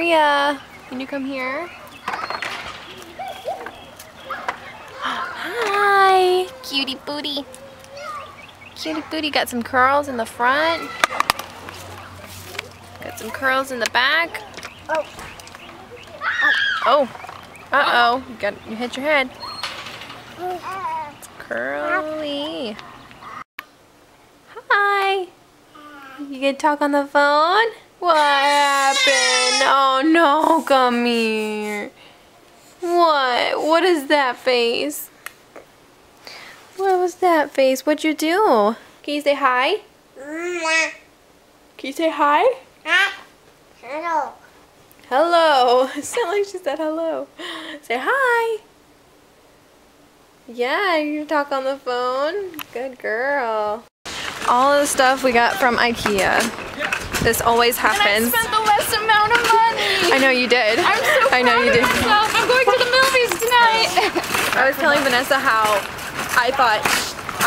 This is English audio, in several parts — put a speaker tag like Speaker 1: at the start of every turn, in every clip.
Speaker 1: Aria, can you come here? Hi, cutie booty. Cutie booty, got some curls in the front. Got some curls in the back.
Speaker 2: Oh.
Speaker 1: Oh. Uh-oh. You hit your head. It's curly. Hi. You can talk on the phone? What happened? Oh no, come here. What? What is that face? What was that face? What'd you do? Can you say hi? Can you say hi?
Speaker 2: Hello.
Speaker 1: Hello. It sounded like she said hello. Say hi. Yeah, you can talk on the phone. Good girl. All of the stuff we got from IKEA. This always happens.
Speaker 2: And I spent the less amount of money.
Speaker 1: I know you did.
Speaker 2: I'm so proud of myself. I'm going to the movies tonight.
Speaker 1: I was telling Vanessa how I thought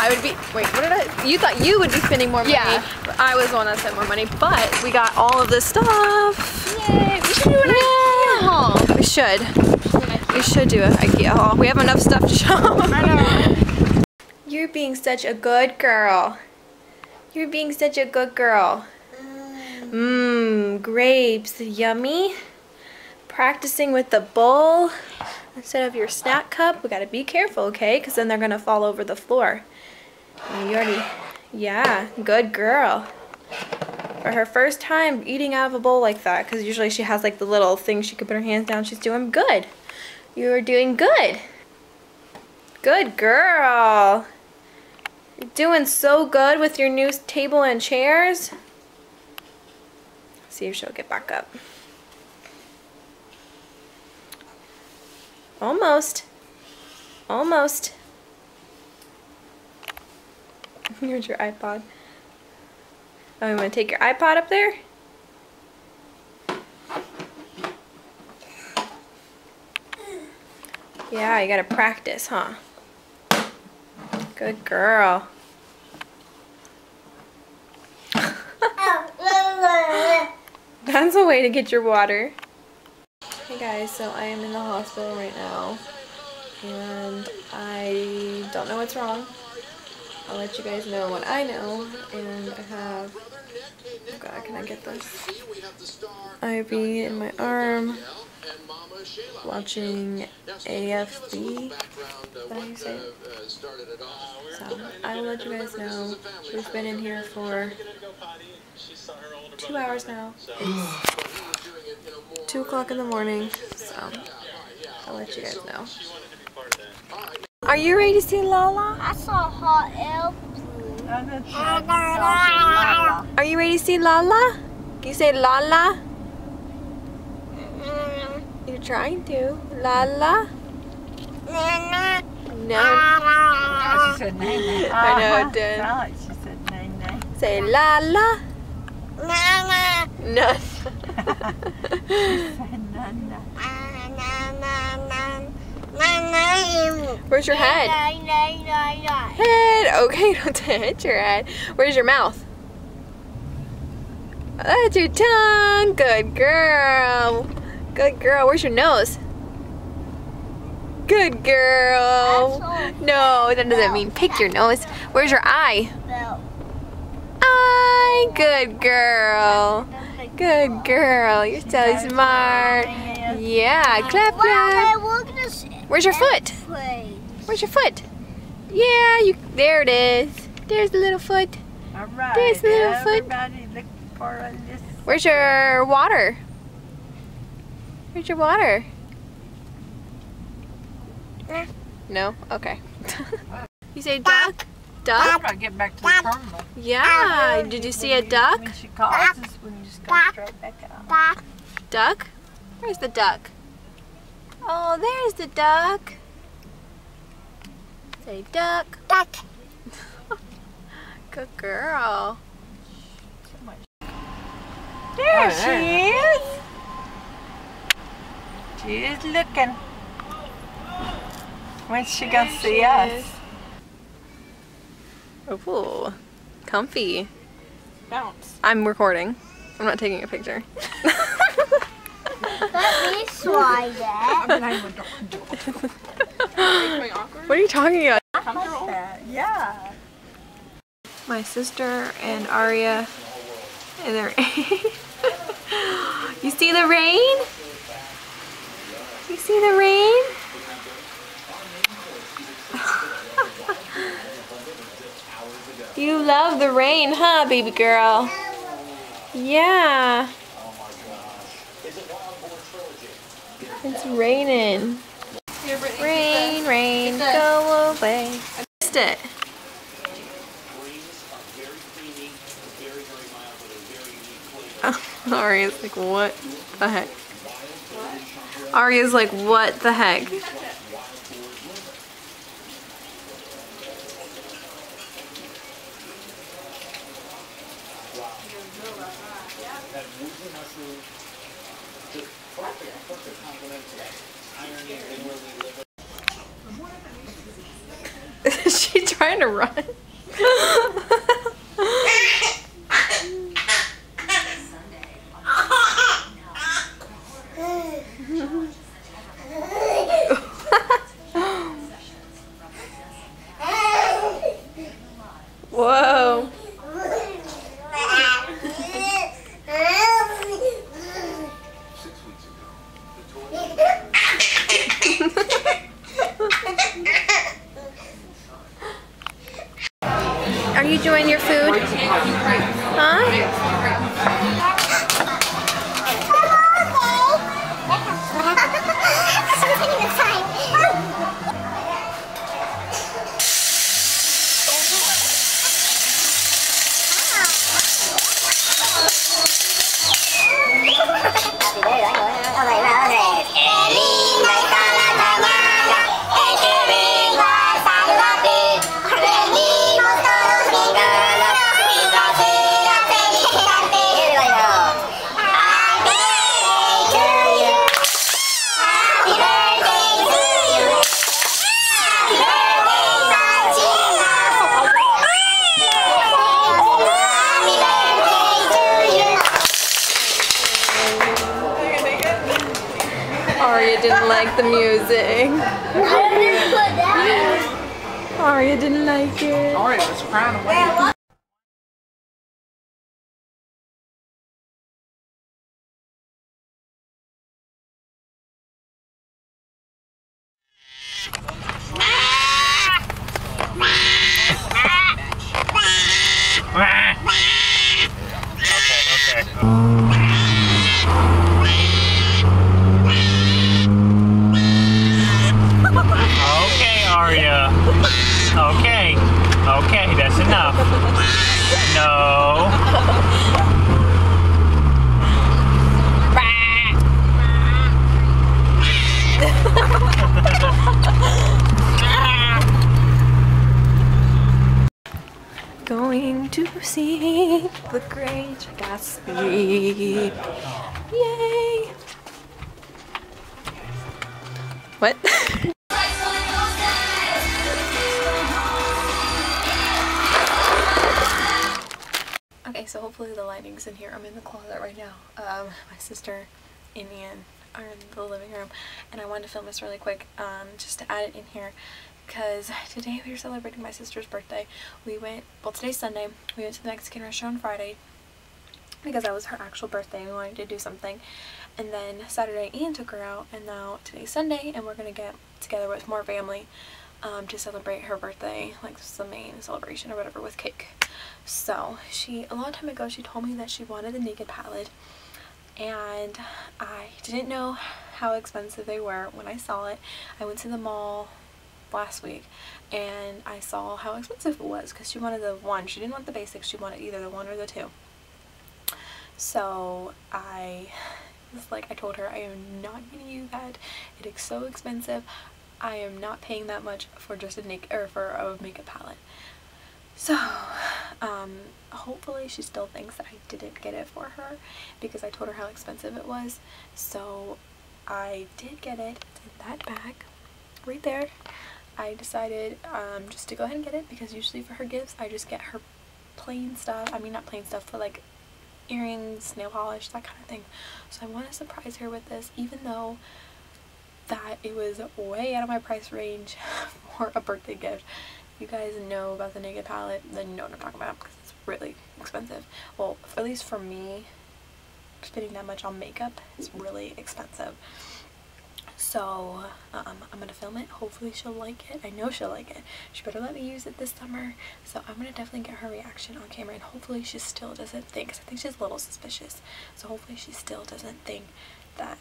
Speaker 1: I would be, wait, what did I, you thought you would be spending more money.
Speaker 2: Yeah.
Speaker 1: But I was the one that spent more money, but we got all of this stuff.
Speaker 2: Yay, we should do an IKEA haul.
Speaker 1: We should. We should do an IKEA haul. We have enough stuff to show.
Speaker 2: I know.
Speaker 1: You're being such a good girl. You're being such a good girl. Mmm, grapes, yummy. Practicing with the bowl instead of your snack cup. We gotta be careful, okay? Because then they're gonna fall over the floor. And you already, yeah, good girl. For her first time eating out of a bowl like that, because usually she has like the little thing she could put her hands down. She's doing good. You're doing good. Good girl. You're doing so good with your new table and chairs. See if she'll get back up. Almost. Almost. Here's your iPod. Oh, you want to take your iPod up there? Yeah, you gotta practice, huh? Good girl. That's a way to get your water. Hey guys, so I am in the hospital right now and I don't know what's wrong. I'll let you guys know what I know, and I have, oh god, can I get this? IV in my arm, watching AFB, is that how you say it? So, I will let you guys know. We've been in here for 2 hours now. It's 2 o'clock in the morning, so I'll let you guys know. Are you ready to see Lala?
Speaker 2: I saw a hot air balloon.
Speaker 1: Are you ready to see Lala? Can you say Lala? You're trying to. Lala? No.
Speaker 3: Oh, she said nay-nay.
Speaker 1: I know it did.
Speaker 3: Sound like she said nay-nay.
Speaker 1: Say Lala. No.
Speaker 3: She said nana.
Speaker 1: Where's your head? Head. Okay, don't hit your head. Where's your mouth? That's your tongue. Good girl. Good girl. Where's your nose? Good girl. No, that doesn't mean pick your nose. Where's your eye? Eye. Good girl. Good girl. You're so smart. Yeah, clap, clap. Where's your foot? Where's your foot? Yeah, there it is. There's the little foot.
Speaker 3: All right.
Speaker 1: There's the little foot.
Speaker 3: Everybody look for this.
Speaker 1: Where's your water? Where's your water? No? Okay. You say duck? Duck?
Speaker 3: I'll get back to the terminal.
Speaker 1: Yeah. Did you see a duck?
Speaker 3: When she calls us, we can just go straight back out.
Speaker 1: Duck? Where's the duck? Oh, there's the duck. Say duck.
Speaker 2: Duck.
Speaker 1: Good girl.
Speaker 3: There she is. She is looking. When's she gonna see us?
Speaker 1: Oh, comfy.
Speaker 3: Bounce.
Speaker 1: I'm recording. I'm not taking a picture. What are you talking about?
Speaker 3: Yeah.
Speaker 1: My sister and Aria and their You see the rain? You see the rain? You love the rain, huh, baby girl? Yeah. It's raining. Rain, rain, go away. I missed it. Aria's like, what the heck? Aria's like, what the heck? Is she trying to run? Whoa. Are you enjoying your food? Huh? Aria didn't like the music. Aria didn't like it.
Speaker 3: Aria was crying away.
Speaker 4: Okay, Aria. Okay. Okay, that's enough. No.
Speaker 1: Going to see the Great Gatsby. Yay! What? Okay, so hopefully the lighting's in here. I'm in the closet right now. My sister and Ian are in the living room, and I wanted to film this really quick, just to add it in here, because today we were celebrating my sister's birthday. We went, well, today's Sunday, we went to the Mexican restaurant on Friday, because that was her actual birthday and we wanted to do something. And then Saturday Ian took her out, and now today's Sunday and we're gonna get together with more family to celebrate her birthday. Like, this is the main celebration or whatever, with cake. So a long time ago she told me that she wanted the naked palette, and I didn't know how expensive they were when I saw it. I went to the mall last week and I saw how expensive it was, because she wanted the one. She didn't want the basics, she wanted either the one or the two. So I was like, I told her I am not gonna use that. It is so expensive. I am not paying that much for just a makeup palette. So hopefully she still thinks that I didn't get it for her, because I told her how expensive it was. So I did get it. It's in that bag right there. I decided just to go ahead and get it, because usually for her gifts I just get her plain stuff. I mean, not plain stuff, but like earrings, nail polish, that kind of thing. So I want to surprise her with this, even though that it was way out of my price range for a birthday gift. If you guys know about the Naked palette, then you know what I'm talking about, because it's really expensive. Well, at least for me, spending that much on makeup is really expensive. So I'm gonna film it. Hopefully she'll like it. I know she'll like it. She better let me use it this summer. So I'm gonna definitely get her reaction on camera, and hopefully she still doesn't think, because I think she's a little suspicious, so hopefully she still doesn't think that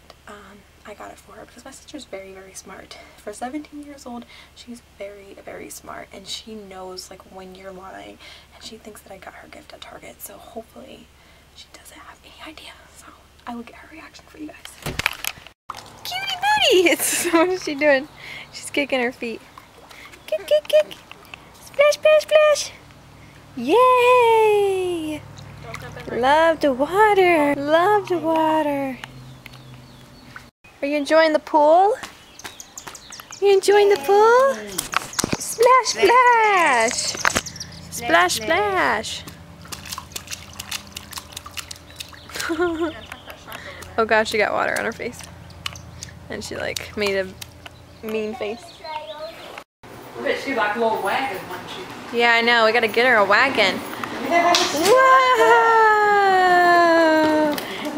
Speaker 1: I got it for her, because my sister's very, very smart. For 17 years old, she's very, very smart, and she knows like when you're lying, and she thinks that I got her gift at Target. So hopefully she doesn't have any idea. So I will get her reaction for you guys. Cutie booty! What is she doing? She's kicking her feet. Kick, kick, kick. Splash, splash, splash. Yay! Love the water. Love the water. Are you enjoying the pool? Are you enjoying the pool? Splash, splash. Splash, splash. Oh gosh, she got water on her face. And she like made a mean face.
Speaker 2: I bet she like a little wagon, wasn't she?
Speaker 1: Yeah, I know. We gotta get her a wagon. Whoa!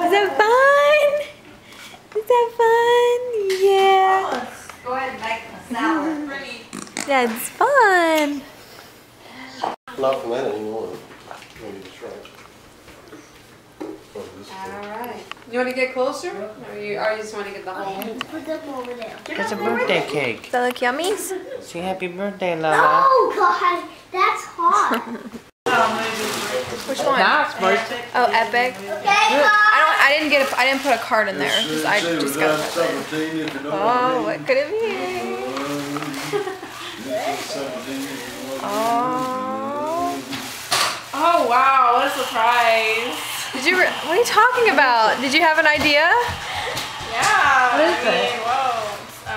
Speaker 1: Is that fun? Is that fun? Yeah.
Speaker 3: Go ahead and make a salad.
Speaker 1: That's fun.
Speaker 5: Not from that anymore. Maybe just right.
Speaker 3: Alright.
Speaker 2: You want to get closer? Or you just want to get the whole?
Speaker 3: Put them over there.
Speaker 4: It's a birthday cake.
Speaker 1: Does that look yummy?
Speaker 4: Say happy birthday, Lola.
Speaker 3: Oh God, that's hot.
Speaker 1: Which one?
Speaker 2: Now it's birthday.
Speaker 1: Oh, Epic. I didn't put a card in there. I just got it. Oh, what could it be? Oh.
Speaker 2: Oh wow, what a surprise.
Speaker 1: What are you talking about? Did you have an idea?
Speaker 2: Yeah.
Speaker 3: What is it?
Speaker 2: Whoa, it's a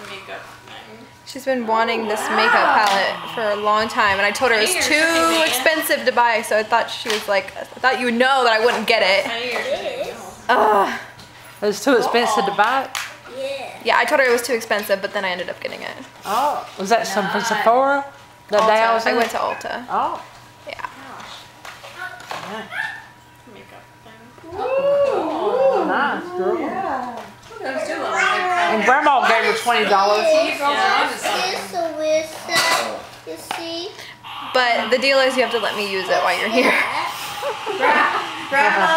Speaker 2: makeup thing.
Speaker 1: She's been wanting this makeup palette for a long time, and I told her it was too expensive to buy, so I thought she was like, I thought you would know that I wouldn't get it.
Speaker 2: I knew you were doing it.
Speaker 1: Ugh.
Speaker 6: It's too expensive to buy it?
Speaker 3: Yeah.
Speaker 1: Yeah, I told her it was too expensive, but then I ended up getting it.
Speaker 6: Oh. Was that some from Sephora? That day I was
Speaker 1: Ulta. I
Speaker 6: in?
Speaker 1: went to Ulta.
Speaker 6: Oh.
Speaker 1: Yeah.
Speaker 2: Makeup thing.
Speaker 6: Oh, nice, girl.
Speaker 2: Let's do one.
Speaker 6: And Grandma gave her $20.
Speaker 3: You see?
Speaker 1: But the deal is you have to let me use it while you're here.
Speaker 3: Grandma